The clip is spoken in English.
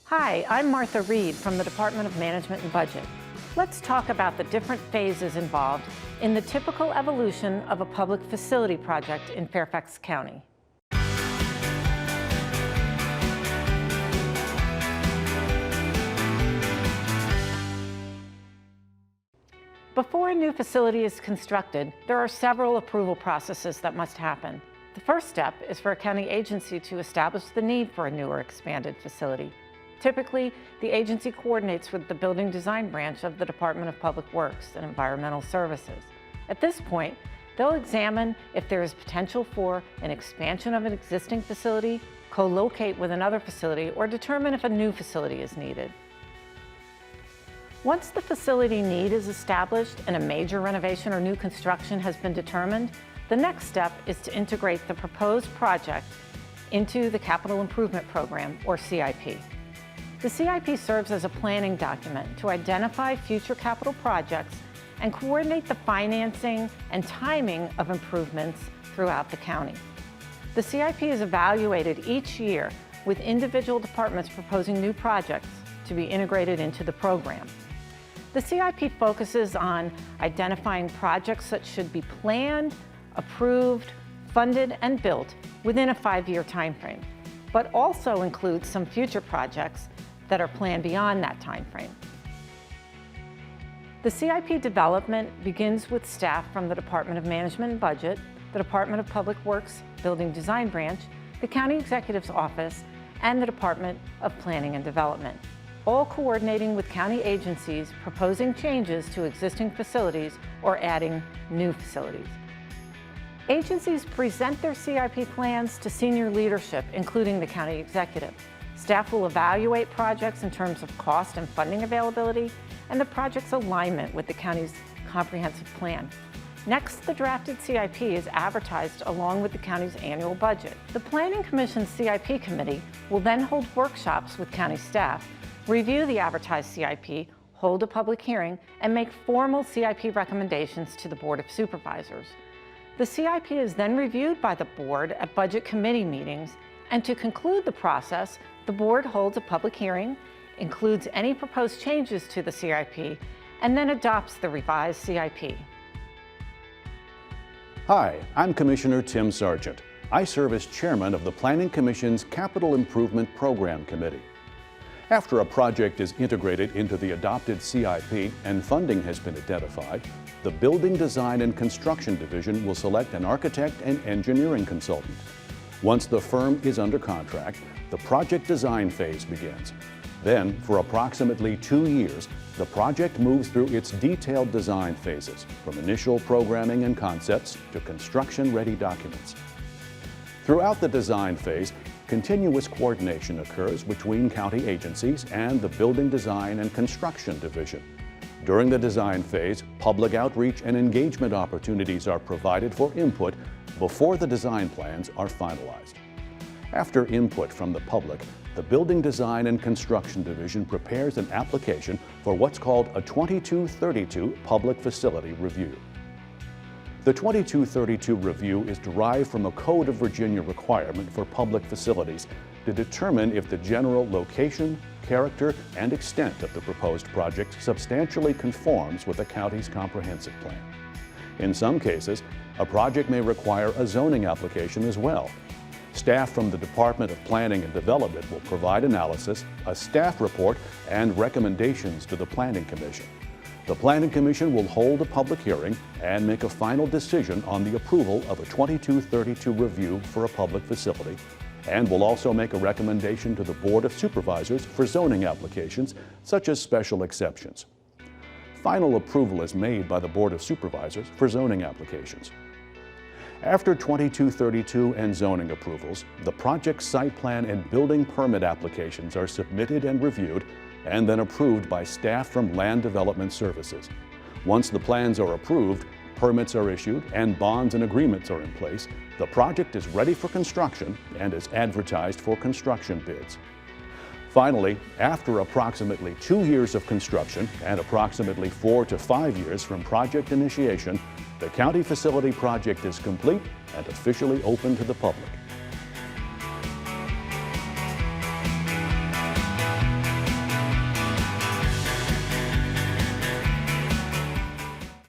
Hi, I'm Martha Reed from the Department of Management and Budget. Let's talk about the different phases involved in the typical evolution of a public facility project in Fairfax County. Before a new facility is constructed, there are several approval processes that must happen. The first step is for a county agency to establish the need for a new or expanded facility. Typically, the agency coordinates with the building design branch of the Department of Public Works and Environmental Services. At this point, they'll examine if there is potential for an expansion of an existing facility, co-locate with another facility, or determine if a new facility is needed. Once the facility need is established and a major renovation or new construction has been determined, the next step is to integrate the proposed project into the Capital Improvement Program, or CIP. The CIP serves as a planning document to identify future capital projects and coordinate the financing and timing of improvements throughout the county. The CIP is evaluated each year with individual departments proposing new projects to be integrated into the program. The CIP focuses on identifying projects that should be planned, approved, funded, and built within a 5-year timeframe, but also includes some future projects that are planned beyond that timeframe. The CIP development begins with staff from the Department of Management and Budget, the Department of Public Works Building Design Branch, the County Executive's Office, and the Department of Planning and Development, all coordinating with county agencies proposing changes to existing facilities or adding new facilities. Agencies present their CIP plans to senior leadership, including the county executive. Staff will evaluate projects in terms of cost and funding availability and the project's alignment with the county's comprehensive plan. Next, the drafted CIP is advertised along with the county's annual budget. The Planning Commission's CIP committee will then hold workshops with county staff, review the advertised CIP, hold a public hearing, and make formal CIP recommendations to the Board of Supervisors. The CIP is then reviewed by the board at budget committee meetings, and to conclude the process, the board holds a public hearing, includes any proposed changes to the CIP, and then adopts the revised CIP. Hi, I'm Commissioner Tim Sargent. I serve as chairman of the Planning Commission's Capital Improvement Program Committee. After a project is integrated into the adopted CIP and funding has been identified, the Building Design and Construction Division will select an architect and engineering consultant. Once the firm is under contract, the project design phase begins. Then, for approximately 2 years, the project moves through its detailed design phases, from initial programming and concepts to construction-ready documents. Throughout the design phase, continuous coordination occurs between county agencies and the Building Design and Construction Division. During the design phase, public outreach and engagement opportunities are provided for input before the design plans are finalized. After input from the public, the Building Design and Construction Division prepares an application for what's called a 2232 Public Facility Review. The 2232 review is derived from a Code of Virginia requirement for public facilities to determine if the general location, character, and extent of the proposed project substantially conforms with the county's comprehensive plan. In some cases, a project may require a zoning application as well. Staff from the Department of Planning and Development will provide analysis, a staff report, and recommendations to the Planning Commission. The Planning Commission will hold a public hearing and make a final decision on the approval of a 2232 review for a public facility, and will also make a recommendation to the Board of Supervisors for zoning applications, such as special exceptions. Final approval is made by the Board of Supervisors for zoning applications. After 2232 and zoning approvals, the project site plan and building permit applications are submitted and reviewed and then approved by staff from Land Development Services. Once the plans are approved, permits are issued, and bonds and agreements are in place, the project is ready for construction and is advertised for construction bids. Finally, after approximately 2 years of construction and approximately 4 to 5 years from project initiation, the county facility project is complete and officially open to the public.